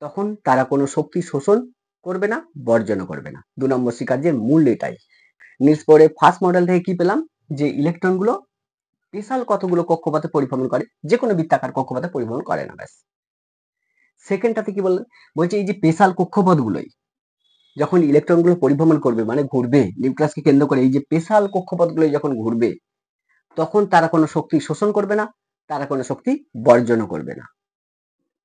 তখন তারা কোনো শক্তি শোষণ করবে না, বর্জনও করবে না। 2 নম্বর স্বীকার্যের মূল এটাই। নিলস বোরের ফার্স্ট মডেল থেকে কি পেলাম? যে ইলেকট্রনগুলো বিশাল কতগুলো কক্ষপথে পরিভ্রমণ করে, যে কোনো বৃত্তাকার কক্ষপথে পরিভ্রমণ করে না, ব্যাস। সেকেন্ডটাতে কি বললেন? বলছে এই যে স্পেশাল কক্ষপথগুলোই যখন ইলেকট্রনগুলো পরিভ্রমণ করবে মানে ঘুরবে নিউক্লিয়াসকে কেন্দ্র করে, এই যে স্পেশাল কক্ষপথগুলো যখন ঘুরবে তখন তারা কোনো শক্তি শোষণ করবে না, তারা কোনো শক্তি বর্জনও করবে না।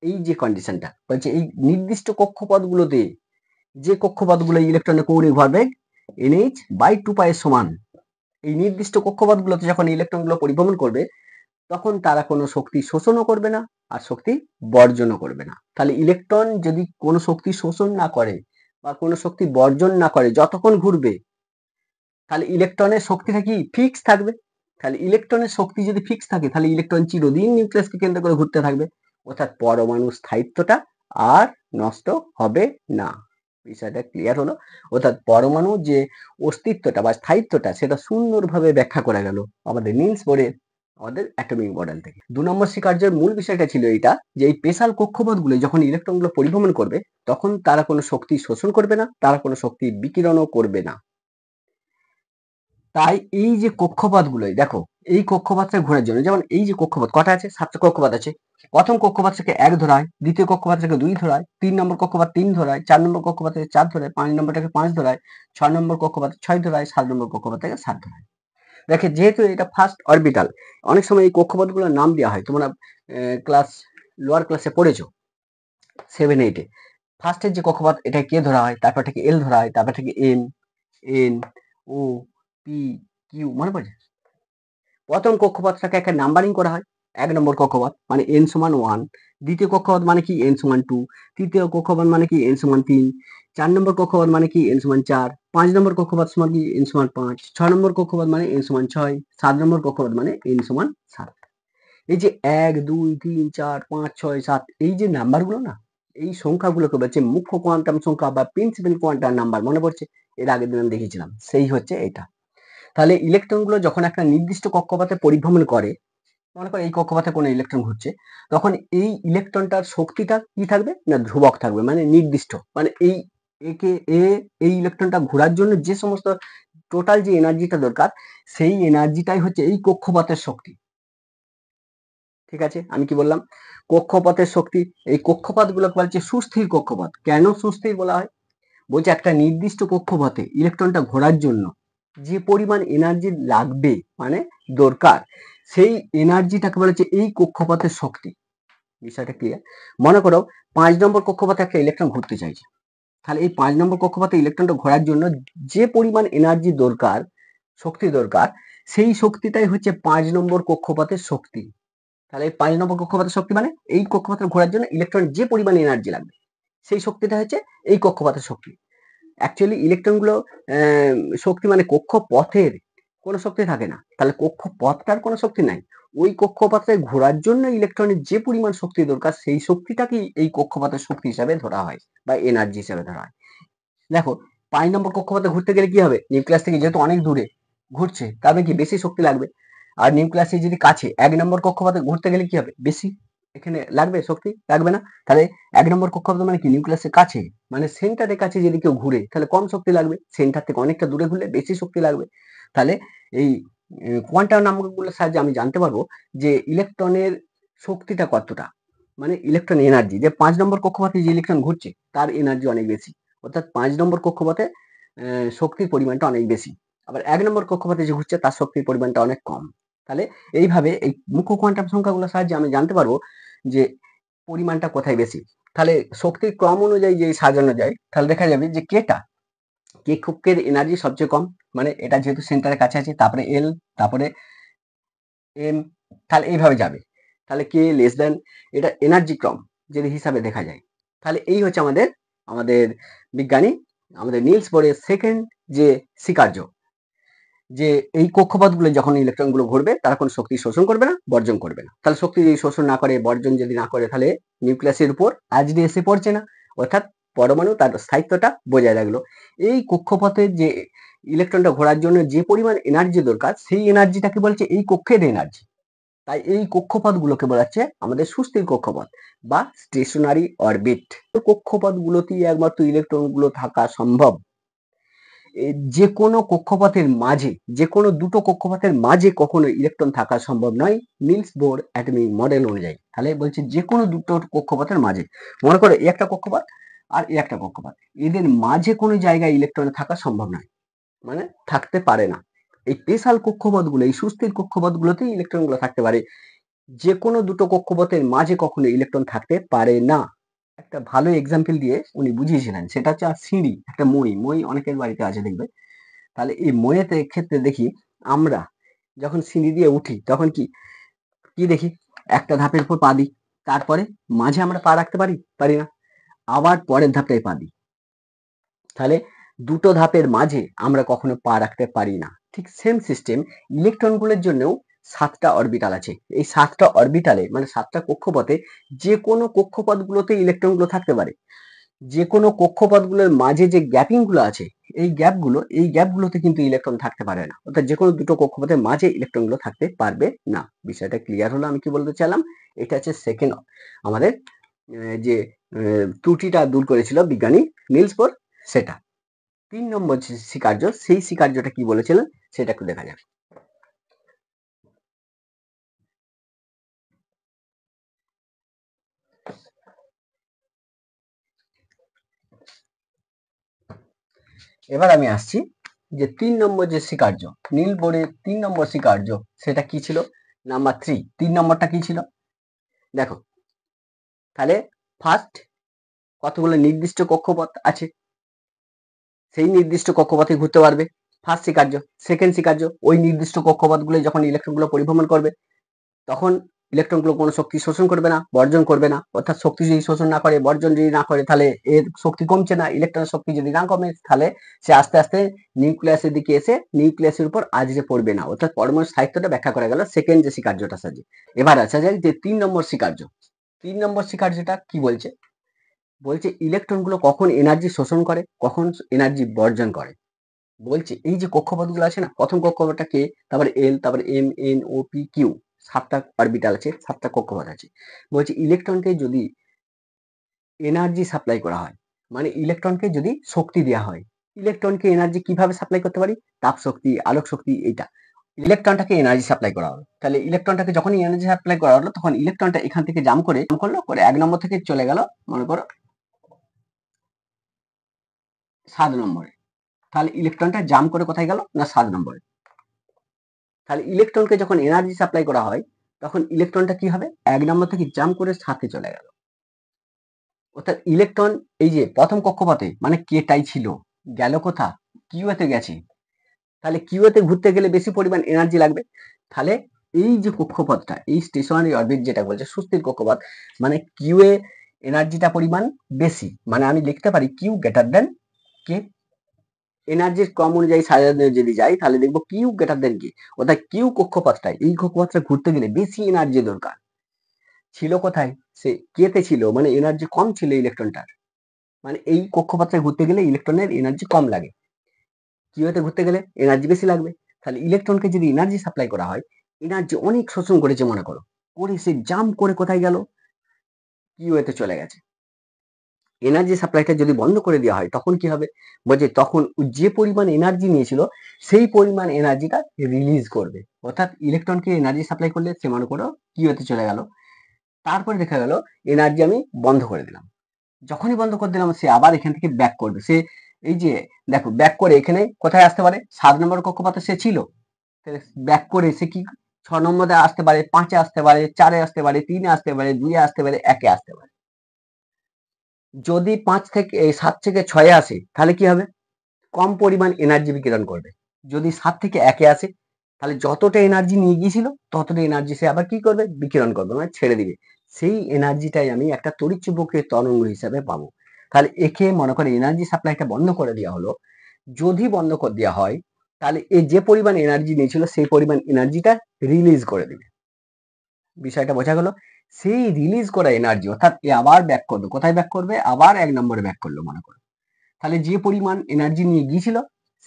এই যে কন্ডিশনটা বলছে, এই নির্দিষ্ট কক্ষপথগুলোতে যে কক্ষপথগুলো ইলেকট্রনের কৌণিক ভরবেগ NH/2π এর সমান, এই নির্দিষ্ট কক্ষপথগুলোতে যখন ইলেকট্রনগুলো পরিভ্রমণ করবে তখন তারা কোনো শক্তি শোষণও করবে না আর শক্তি বর্জনও করবে না। তাহলে ইলেকট্রন যদি কোনো শক্তি শোষণ না করে বা কোনো শক্তি বর্জন না করে যতক্ষণ ঘুরবে, তাহলে ইলেকট্রনের শক্তিটা কি ফিক্স থাকবে। তাহলে ইলেকট্রনের শক্তি যদি ফিক্স থাকে তাহলে ইলেকট্রন চিরদিন নিউক্লিয়াসকে কেন্দ্র করে ঘুরতে থাকবে, অর্থাৎ পরমাণুর স্থায়িত্বটা আর নষ্ট হবে না। বিষয়টা ক্লিয়ার হলো? অর্থাৎ পরমাণু যে অস্তিত্বটা বা স্থায়িত্বটা সেটা সুন্দরভাবে ব্যাখ্যা করা গেল আমাদের নিলস বোরের আমাদের অ্যাটমিক মডেল থেকে। 2 নম্বর স্বীকার্যের মূল বিষয়টা ছিল এইটা, যে এই স্পেশাল কক্ষপথগুলো যখন ইলেকট্রনগুলো পরিভ্রমণ করবে তখন তারা কোনো শক্তি শোষণ করবে না, তারা কোনো শক্তি বিকিরণও করবে না। তাই এই যে কক্ষপথগুলোই দেখো, এই কক্ষপথটা ঘোরার জন্য, যেমন এই যে কক্ষপথ কটা আছে? 7টা কক্ষপথ আছে। প্রথম কক্ষপথটাকে 1 ধরা হয়, দ্বিতীয় কক্ষপথটাকে 2 ধরা হয়, 3 নম্বর কক্ষপথ 3 ধরা হয়, 4 নম্বর কক্ষপথটাকে 4 ধরা হয়, 5 নম্বরটাকে 5 ধরা হয়, 6 নম্বর কক্ষপথ 6 ধরা হয়, 7 নম্বর কক্ষপথটাকে 7 ধরা হয়। দেখে যেহেতু এটা ফার্স্ট অরবিটাল, অনেক সময় এই কক্ষপথগুলোর নাম দেওয়া হয়, তোমরা ক্লাস লোয়ার ক্লাসে পড়েছো 7 8 এ। ফার্স্টের যে কক্ষপথ এটা কে ধরা হয়, তারপর থেকে এল ধরা হয়, তারপর থেকে এম, এন, ও, পি, কিউ, মনে পড়ছে? প্রথম কক্ষপথটাকে একটা নাম্বারিং করা হয়। 1 নম্বর কক্ষপথ মানে n সমান 1, দ্বিতীয় কক্ষপথ মানে কি n সমান 2, তৃতীয় কক্ষপথ মানে কি n সমান 3, 4 নম্বর কক্ষপথ মানে কি n সমান 4, 5 নম্বর কক্ষপথ সমান কি n সমান 5, 6 নম্বর কক্ষপথ মানে n সমান 6, 7 নম্বর কক্ষপথ মানে n সমান 7। এই যে 1 2 3 4 5 6 7 এই যে নাম্বারগুলো না, এই সংখ্যাগুলোকে বলছে মুখ্য কোয়ান্টাম সংখ্যা বা প্রিন্সিপাল কোয়ান্টাম নাম্বার। মনে পড়ছে? এর আগের দিন আমি দেখিয়েছিলাম, সেই হচ্ছে এটা। তাহলে ইলেকট্রনগুলো যখন একটা নির্দিষ্ট কক্ষপথে পরিভ্রমণ করে, মনে করো এই কক্ষপথে কোনো ইলেকট্রন ঘুরছে, তখন এই ইলেকট্রনটার শক্তিটা কি থাকবে? না ধ্রুবক থাকবে, মানে নির্দিষ্ট। মানে এই ইলেকট্রনটা ঘোরার জন্য যে সমস্ত টোটাল যে এনার্জিটা দরকার, সেই এনার্জিটাই হচ্ছে এই কক্ষপথের শক্তি। ঠিক আছে? আমি কি বললাম? কক্ষপথের শক্তি। এই কক্ষপথগুলোকে বলছে সুস্থির কক্ষপথ। কেন সুস্থির বলা হয়? বলছে একটা নির্দিষ্ট কক্ষপথে ইলেকট্রনটা ঘোরার জন্য যে পরিমাণ এনার্জি লাগবে মানে দরকার, সেই এনার্জিটাকে বলা হচ্ছে এই কক্ষপথের শক্তি। বিষয়টা ক্লিয়ার? মনে করো 5 নম্বর কক্ষপথে একটা ইলেকট্রন ঘুরতে চাইছে, তাহলে এই 5 নম্বর কক্ষপথে ইলেকট্রনটা ঘোরার জন্য যে পরিমাণ এনার্জি দরকার, শক্তি দরকার, সেই শক্তিটাই হচ্ছে 5 নম্বর কক্ষপথের শক্তি। তাহলে এই 5 নম্বর কক্ষপথের শক্তি মানে এই কক্ষপথে ঘোরার জন্য ইলেকট্রন যে পরিমাণ এনার্জি লাগবে, সেই শক্তিটা হচ্ছে এই কক্ষপথের শক্তি। অ্যাকচুয়ালি ইলেকট্রনগুলো শক্তি মানে কক্ষপথের কোনো শক্তি থাকে না, তাহলে কক্ষপথটার কোনো শক্তি নাই। ওই কক্ষপথে ঘোরার জন্য ইলেকট্রনের যে পরিমাণ শক্তি দরকার, সেই শক্তিটাকেই এই কক্ষপথের শক্তি হিসাবে ধরা হয় বা এনার্জি হিসাবে ধরা হয়। দেখো 5 নম্বর কক্ষপথে ঘুরতে গেলে কি হবে? নিউক্লিয়াস থেকে যেহেতু অনেক দূরে ঘুরছে, তাহলে কি বেশি শক্তি লাগবে। আর নিউক্লিয়াসে যদি কাছে 1 নম্বর কক্ষপথে ঘুরতে গেলে কি হবে? বেশি এখানে লাগবে, শক্তি লাগবে না। তাহলে 1 নম্বর কক্ষপথ মানে কি নিউক্লিয়াসের কাছে, মানে সেন্টারের কাছে যদি কেউ ঘুরে তাহলে কম শক্তি লাগবে, সেন্টার থেকে অনেকটা দূরে ঘুরলে বেশি শক্তি লাগবে। তাহলে এই কোয়ান্টাম নাম্বারগুলোর সাহায্যে আমি জানতে পারবো যে ইলেকট্রনের শক্তিটা কতটা, মানে ইলেকট্রন এনার্জি, যে 5 নম্বর কক্ষপথে যে ইলেকট্রন ঘুরছে তার এনার্জি অনেক বেশি, অর্থাৎ 5 নম্বর কক্ষপথে শক্তির পরিমাণটা অনেক বেশি। আবার 1 নম্বর কক্ষপথে যে ঘুরছে তার শক্তির পরিমাণটা অনেক কম। তাহলে এইভাবে এই মুখ্য কোয়ান্টাম সংখ্যাগুলোর সাহায্যে আমি জানতে পারবো যে পরিমাণটা কোথায় বেশি। তাহলে শক্তির ক্রম অনুযায়ী যদি সাজানো যায় তাহলে দেখা যাবে যে কে কক্ষের এনার্জি সবচেয়ে কম, মানে এটা যেহেতু সেন্টারের কাছে আছে, তারপরে এল, তারপরে এম, তাহলে এইভাবে যাবে। তাহলে কে লেস দেন, এটা এনার্জি ক্রম যদি হিসাবে দেখা যায়। তাহলে এই হচ্ছে আমাদের আমাদের বিজ্ঞানী আমাদের নিলস বোরের সেকেন্ড যে স্বীকার্য, যে এই কক্ষপথগুলো যখন ইলেকট্রনগুলো ঘুরবে তারা কোনো শক্তি শোষণ করবে না, বর্জন করবে না। তাহলে শক্তি যদি শোষণ না করে, বর্জন যদি না করে, তাহলে নিউক্লিয়াসের উপর আজকে এসে পড়ছে না, অর্থাৎ পরমাণু তার স্থায়িত্বটা বজায় রাখলো। এই কক্ষপথে যে ইলেকট্রনটা ঘোরার জন্য যে পরিমাণ এনার্জি দরকার, সেই এনার্জিটাকে বলছে এই কক্ষের এনার্জি। তাই এই কক্ষপথগুলোকে বলা হচ্ছে আমাদের সুস্থির কক্ষপথ বা স্টেশনারি অরবিট। কক্ষপথগুলোতেই একমাত্র ইলেকট্রনগুলো থাকা সম্ভব। যে কোনো কক্ষপথের মাঝে, যে কোনো দুটো কক্ষপথের মাঝে কখনো ইলেকট্রন থাকা সম্ভব নয় নিলস বোর অ্যাটমিক মডেল অনুযায়ী। তাহলে বলছে যে কোনো দুটো কক্ষপথের মাঝে, মনে করো এই একটা কক্ষপথ আর এই একটা কক্ষপথ, এদের মাঝে কোনো জায়গায় ইলেকট্রন থাকা সম্ভব নয়, মানে থাকতে পারে না। এই স্পেশাল কক্ষপথগুলো, এই সুস্থির কক্ষপথগুলোতেই ইলেকট্রনগুলো থাকতে পারে। যে কোনো দুটো কক্ষপথের মাঝে কখনো ইলেকট্রন থাকতে পারে না। একটা ভালো এক্সাম্পল দিয়ে উনি বুঝিয়েছিলেন, সেটা হচ্ছে সিঁড়ি, একটা মই অনেকের বাড়িতে আছে দেখবে। তাহলে এই মইয়েতে ক্ষেত্রে দেখি আমরা যখন সিঁড়ি দিয়ে উঠি তখন কি কি দেখি, একটা ধাপের উপর পা দিই, তারপরে মাঝে আমরা পা রাখতে পারি না, আবার পরের ধাপটায় পা দিই। তাহলে দুটো ধাপের মাঝে আমরা কখনো পা রাখতে পারি না। ঠিক সেম সিস্টেম ইলেকট্রনগুলোর জন্যও 7টা অরবিটাল আছে। এই 7টা অরবিটালে মানে 7টা কক্ষপথে যে কোনো কক্ষপথগুলোতে ইলেকট্রনগুলো থাকতে পারে। যে কোনো কক্ষপথগুলোর মাঝে যে গ্যাপিং গুলো আছে, এই গ্যাপগুলোতে কিন্তু ইলেকট্রন থাকতে পারে না, অর্থাৎ যে কোনো দুটো কক্ষপথের মাঝে ইলেকট্রনগুলো থাকতে পারবে না। বিষয়টা ক্লিয়ার হলো আমি কি বলতে চাইলাম? এটা হচ্ছে সেকেন্ড আমাদের যে ত্রুটিটা দূর করেছিল বিজ্ঞানী নিলস বোর, সেটা। 3 নম্বর যে স্বীকার্য, সেই স্বীকার্যটা কি বলেছিলেন সেটা একটু দেখা যাক। এবার আমি আসছি যে 3 নম্বর যে স্বীকার্য, নীল বোর্ডের 3 নম্বর স্বীকার্য, সেটা কি ছিল? নাম্বার 3, 3 নম্বরটা কি ছিল দেখো। তাহলে ফার্স্ট কতগুলো নির্দিষ্ট কক্ষপথ আছে, সেই নির্দিষ্ট কক্ষপথে ঘুরতে পারবে, ফার্স্ট স্বীকার্য। সেকেন্ড স্বীকার্য, ওই নির্দিষ্ট কক্ষপথগুলো যখন ইলেকট্রনগুলো পরিভ্রমণ করবে তখন ইলেকট্রনগুলো কোনো শক্তি শোষণ করবে না, বর্জন করবে না, অর্থাৎ শক্তি যদি শোষণ না করে, বর্জন যদি না করে, তাহলে এর শক্তি কমছে না। ইলেকট্রনের শক্তি যদি না কমে তাহলে সে আস্তে আস্তে নিউক্লিয়াসের দিকে এসে নিউক্লিয়াসের উপর আজরে পড়বে না, অর্থাৎ পরমাণুর স্থায়িত্বটা ব্যাখ্যা করা গেল সেকেন্ড যে স্বীকার্যটা সাহায্যে। এবার আসা যায় যে 3 নম্বর স্বীকার্য। 3 নম্বর স্বীকার্যটা কি বলছে? বলছে ইলেকট্রনগুলো কখন এনার্জি শোষণ করে, কখন এনার্জি বর্জন করে। বলছে এই যে কক্ষপথগুলো আছে না, প্রথম কক্ষপথটা কে, তারপরে এল, তারপরে এম, এন, ও, পি, কিউ, 7টা অরবিটাল আছে, 7টা কক্ষপথ আছে। বলছে ইলেকট্রনকে যদি এনার্জি সাপ্লাই করা হয়, মানে ইলেকট্রনকে যদি শক্তি দেওয়া হয়, ইলেকট্রনকে এনার্জি কিভাবে সাপ্লাই করতে পারি? তাপ শক্তি, আলোক শক্তি, এইটা ইলেকট্রনটাকে এনার্জি সাপ্লাই করা হলো। তাহলে ইলেকট্রনটাকে যখনই এনার্জি সাপ্লাই করা হলো তখন ইলেকট্রনটা এখান থেকে জাম্প করলো করে 1 নম্বর থেকে চলে গেল মনে করো 7 নম্বরে। তাহলে ইলেকট্রনটা জাম্প করে কোথায় গেল না 7 নম্বরে। তাহলে ইলেকট্রনকে যখন এনার্জি সাপ্লাই করা হয় তখন ইলেকট্রনটা কি হবে, 1 নম্বর থেকে জাম্প করে 7-এ চলে গেল। অর্থাৎ ইলেকট্রন এই যে প্রথম কক্ষপথে মানে কেটাই ছিল, গেল কোথা, কিউতে গেছে। তাহলে কিউতে ঘুরতে গেলে বেশি পরিমাণ এনার্জি লাগবে। তাহলে এই যে কক্ষপথটা, এই স্টেশনারি অরবিট যেটা বলছে সুস্থির কক্ষপথ, মানে কিউএ এনার্জিটা পরিমাণ বেশি, মানে আমি লিখতে পারি কিউ গ্রেটার দেন কে। এনার্জির ক্রম অনুযায়ী সাজানো যদি যাই তাহলে দেখবো কিউ গ্রেটার দেন কে, অর্থাৎ কিউ কক্ষপথটাই, এই কক্ষপথটা ঘুরতে গেলে বেশি এনার্জি দরকার। ছিল কোথায়, সে কেতে ছিল, মানে এনার্জি কম ছিল ইলেকট্রনটার, মানে এই কক্ষপথে ঘুরতে গেলে ইলেকট্রনের এনার্জি কম লাগে, কিউতে ঘুরতে গেলে এনার্জি বেশি লাগবে। তাহলে ইলেকট্রনকে যদি এনার্জি সাপ্লাই করা হয়, এনার্জি অনেক শোষণ করেছে মনে করো, করে সে জাম্প করে কোথায় গেল, কিউতে চলে গেছে। এনার্জি সাপ্লাইটা যদি বন্ধ করে দেওয়া হয় তখন কি হবে, বলছে তখন যে পরিমাণ এনার্জি নিয়েছিল সেই পরিমাণ এনার্জিটা রিলিজ করবে। অর্থাৎ ইলেকট্রনকে এনার্জি সাপ্লাই করলে সে মনে করো কিউতে চলে গেল, তারপরে দেখা গেল এনার্জি আমি বন্ধ করে দিলাম। যখনই বন্ধ করে দিলাম সে আবার এখান থেকে ব্যাক করবে। সে এই যে দেখো ব্যাক করে এখানে কোথায় আসতে পারে, 7 নম্বর কক্ষপথে সে ছিল, ব্যাক করে সে কি 6 নম্বরে আসতে পারে, 5-এ আসতে পারে, 4-এ আসতে পারে, 3-এ আসতে পারে, 2-এ আসতে পারে, 1-এ আসতে পারে। যদি 7 থেকে 6-এ আসে তাহলে কি হবে, কম পরিমাণ এনার্জি বিকিরণ করবে। যদি 7 থেকে 1-এ আসে তাহলে যতটা এনার্জি নিয়ে গিয়েছিল ততটা এনার্জি সে আবার কি করবে, বিকিরণ করবে, মানে ছেড়ে দিবে। সেই এনার্জিটাই আমি একটা তড়িৎচুম্বকীয় তরঙ্গ হিসাবে পাবো। তাহলে একে মনে করে এনার্জি সাপ্লাইটা বন্ধ করে দেওয়া হলো। যদি বন্ধ করে দেওয়া হয় তাহলে এই যে পরিমাণ এনার্জি নিয়েছিল সেই পরিমাণ এনার্জিটা রিলিজ করে দিবে। বিষয়টা বোঝা গেল। সেই রিলিজ করা এনার্জি অর্থাৎ এ আবার ব্যাক করবে, কোথায় ব্যাক করবে, আবার 1 নম্বরে ব্যাক করলো মনে করো। তাহলে যে পরিমাণ এনার্জি নিয়ে গিয়েছিল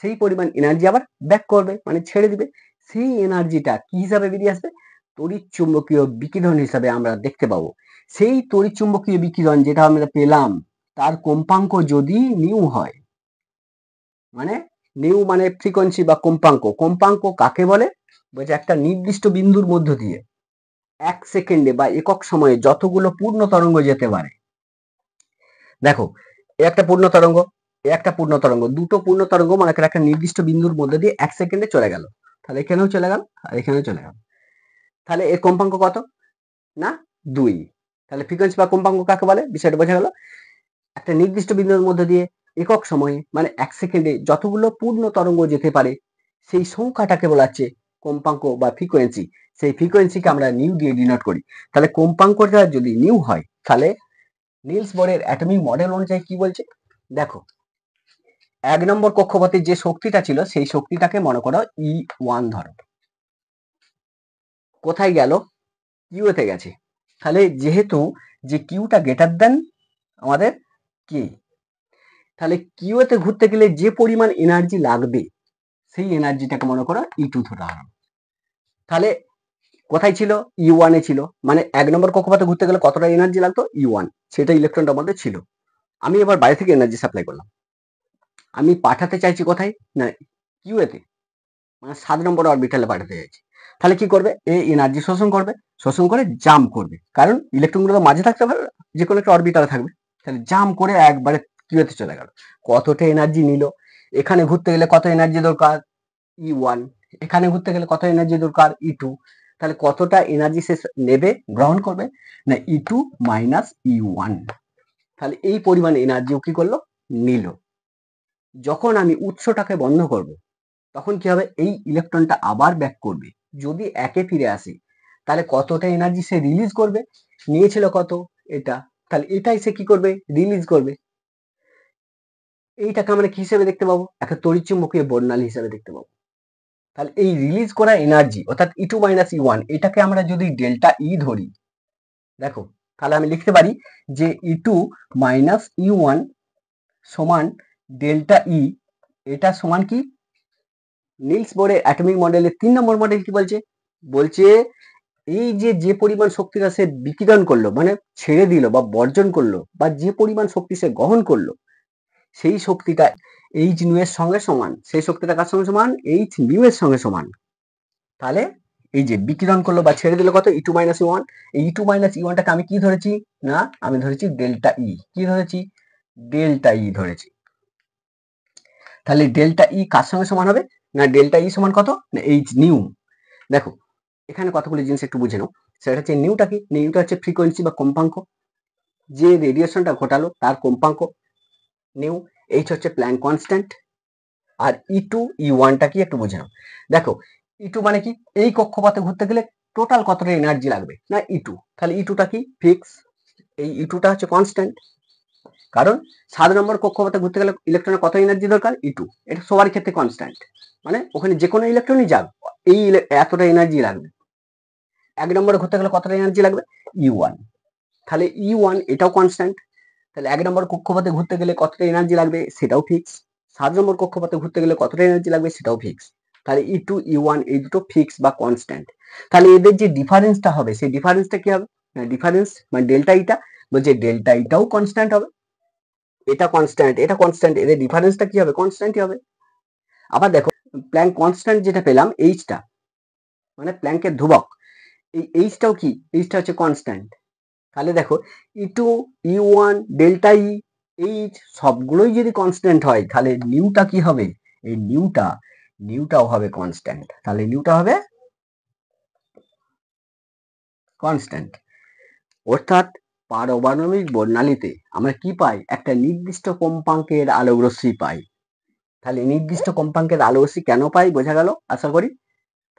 সেই পরিমাণ এনার্জি আবার ব্যাক করবে, মানে ছেড়ে দিবে। সেই এনার্জিটা কি হিসাবে বেরিয়ে আসবে, তড়িৎ চুম্বকীয় বিকিরণ হিসাবে আমরা দেখতে পাবো। সেই তড়িৎ চুম্বকীয় বিকিরণ যেটা আমরা পেলাম তার কম্পাঙ্ক যদি নিউ হয়, মানে নিউ মানে ফ্রিকোয়েন্সি বা কম্পাঙ্ক। কম্পাঙ্ক কাকে বলে, বলছে একটা নির্দিষ্ট বিন্দুর মধ্য দিয়ে 1 সেকেন্ডে বা একক সময়ে যতগুলো পূর্ণ তরঙ্গ যেতে পারে। দেখো একটা পূর্ণ তরঙ্গ, একটা পূর্ণ তরঙ্গ, দুটো পূর্ণ তরঙ্গ মনে করে একটা নির্দিষ্ট বিন্দুর মধ্যে দিয়ে 1 সেকেন্ডে চলে গেল, তাহলে এখানেও চলে গেল আর এখানেও চলে গেল। তাহলে এর কম্পাঙ্ক কত না 2। তাহলে ফ্রিকোয়েন্সি বা কম্পাঙ্ক কাকে বলে, বিষয়টা বোঝা গেল। একটা নির্দিষ্ট বিন্দুর মধ্যে দিয়ে একক সময়ে মানে 1 সেকেন্ডে যতগুলো পূর্ণ তরঙ্গ যেতে পারে সেই সংখ্যাটাকে বলা হচ্ছে কম্পাঙ্ক বা ফ্রিকোয়েন্সি। সেই ফ্রিকোয়েন্সিকে আমরা নিউ দিয়ে ডিনোট করি। তাহলে কম্পাঙ্কটা যদি নিউ হয় তাহলে নিলস বোরের অ্যাটমিক মডেল অনুযায়ী কি বলছে দেখো, 1 নম্বর কক্ষপথে যে শক্তিটা ছিল সেই শক্তিটাকে মনে করো E1 ধরো, কোথায় গেল, কিউতে গেছে। তাহলে যেহেতু যে কিউটা গ্রেটার দেন আমাদের কি, তাহলে কিউতে ঘুরতে গেলে যে পরিমাণ এনার্জি লাগবে সেই এনার্জিটাকে মনে করো E2 ধরা হলো। তাহলে কোথায় ছিল, E1 এ ছিল, মানে 1 নম্বর কক্ষপথে ঘুরতে গেলে কতটা এনার্জি লাগতো E1, সেটা ইলেকট্রনটার মধ্যে ছিল। আমি এবার বাইরে থেকে এনার্জি সাপ্লাই করলাম, আমি পাঠাতে চাইছি কোথায় না কিউতে, মানে 7 নম্বর অরবিটালে পাঠাতে চাইছি। তাহলে কি করবে, এ এনার্জি শোষণ করবে, শোষণ করে জাম্প করবে, কারণ ইলেকট্রনগুলো মাঝে থাকতে পারে, যে কোনো একটা অরবিটালে থাকবে। তাহলে জাম্প করে একবারে কিউতে চলে গেল। কতটা এনার্জি নিল, এখানে ঘুরতে গেলে কত এনার্জি দরকার E1, এখানে ঘুরতে গেলে কত এনার্জি দরকার E2। তাহলে কতটা এনার্জি সে নেবে, গ্রহণ করবে না E2 মাইনাস E1। তাহলে এই পরিমাণ এনার্জিও কি করলো, নিল। যখন আমি উৎসটাকে বন্ধ করব তখন কি হবে, এই ইলেকট্রনটা আবার ব্যাক করবে। যদি একে ফিরে আসে তাহলে কতটা এনার্জি সে রিলিজ করবে, নিয়েছিল কত এটা, তাহলে এটাই সে কি করবে, রিলিজ করবে। এইটাকে আমরা কি হিসেবে দেখতে পাবো, একটা তড়িৎচুম্বকীয় বর্ণালী হিসেবে দেখতে পাবো। তাহলে এই রিলিজ করা এনার্জি অর্থাৎ E2 মাইনাস E1 এটাকে আমরা যদি ডেল্টা ই ধরি, দেখো তাহলে আমি লিখতে পারি যে E2 মাইনাস E1 সমান ডেল্টা ই। এটা সমান কি, নিলস বোরের অ্যাটমিক মডেলের 3 নম্বর মডেল কি বলছে, বলছে এই যে পরিমাণ শক্তিটা সে বিকিরণ করলো মানে ছেড়ে দিল বা বর্জন করলো, বা যে পরিমাণ শক্তি সে গ্রহণ করলো সেই শক্তিটা এইচ নিউ এর সঙ্গে সমান। সেই শক্তিটা কার সঙ্গে সমান, এইচ নিউ এর সঙ্গে সমান। তাহলে এই যে বিকিরণ করলো বা ছেড়ে দিল কত, E2 মাইনাস E1। এই E2 মাইনাস E1টাকে আমি কি ধরেছি, না আমি ধরেছি ডেল্টা ই। কি ধরেছি, ডেল্টা ই ধরেছি। তাহলে ডেল্টা ই কার সঙ্গে সমান হবে, না ডেল্টা ই সমান কত, না এইচ নিউ। দেখো এখানে কতগুলো জিনিস একটু বুঝে নাও। সেটা হচ্ছে নিউটা কি, নিউটা হচ্ছে ফ্রিকোয়েন্সি বা কম্পাঙ্ক, যে রেডিয়েশনটা ঘটালো তার কম্পাঙ্ক নিউ। এইচ হচ্ছে প্ল্যাঙ্ক কনস্ট্যান্ট। আর E2 E1টা কি একটু বুঝে নাও। দেখো E2 মানে কি, এই কক্ষপথে ঘুরতে গেলে টোটাল কতটা এনার্জি লাগবে না E2, তাহলে E2টা কি ফিক্স, এই E2টা হচ্ছে কনস্ট্যান্ট। কারণ 7 নম্বর কক্ষপথে ঘুরতে গেলে ইলেকট্রনের কত এনার্জি দরকার E2, এটা সবার ক্ষেত্রে কনস্ট্যান্ট, মানে ওখানে যে কোনো ইলেকট্রনই যাক এই এতটা এনার্জি লাগবে। 1 নম্বরে ঘুরতে গেলে কতটা এনার্জি লাগবে E1, তাহলে E1 এটাও কনস্ট্যান্ট। তাহলে 1 নম্বর কক্ষপথে ঘুরতে গেলে কতটা এনার্জি লাগবে সেটাও ফিক্স, 7 নম্বর কক্ষপথে ঘুরতে গেলে কতটা এনার্জি লাগবে সেটাও ফিক্স। তাহলে E2 E1 এই দুটো ফিক্স বা কনস্ট্যান্ট। তাহলে এদের যে ডিফারেন্সটা হবে সেই ডিফারেন্সটা কি হবে, ডিফারেন্স মানে ডেল্টা ইটা, বলছে ডেল্টা ইটাও কনস্ট্যান্ট হবে। এটা কনস্ট্যান্ট, এটা কনস্ট্যান্ট, এদের ডিফারেন্সটা কি হবে? কনস্ট্যান্টই হবে। আবার দেখো প্ল্যাঙ্ক কনস্ট্যান্ট যেটা পেলাম এইচটা, মানে প্ল্যাঙ্কের ধ্রুবক, এই এইচটাও কি? এইচটা হচ্ছে কনস্ট্যান্ট। তাহলে দেখো E2, E1, ডেল্টা ই, এইচ সবগুলোই যদি কনস্ট্যান্ট হয় তাহলে নিউটা কি হবে? এই নিউটাও হবে কনস্ট্যান্ট। তাহলে নিউটা হবে কনস্ট্যান্ট। অর্থাৎ পারমাণবিক বর্ণালীতে আমরা কি পাই? একটা নির্দিষ্ট কম্পাঙ্কের আলোক রশ্মি পাই। তাহলে নির্দিষ্ট কম্পাঙ্কের আলোক রশ্মি কেন পাই বোঝা গেল আশা করি।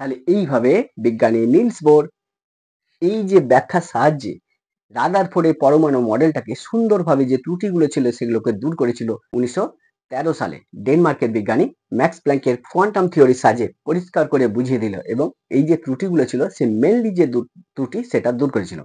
তাহলে এইভাবে বিজ্ঞানী নিলস বোর এই যে ব্যাখ্যার সাহায্যে রাদারফোর্ডের পরমাণু মডেলটাকে সুন্দরভাবে যে ত্রুটিগুলো ছিল সেগুলোকে দূর করেছিল 1913 সালে। ডেনমার্কের বিজ্ঞানী ম্যাক্স প্ল্যাঙ্কের কোয়ান্টাম থিওরির সাহায্যে পরিষ্কার করে বুঝিয়ে দিল এবং এই যে ত্রুটিগুলো ছিল সে মেনলি যে ত্রুটি সেটা দূর করেছিল।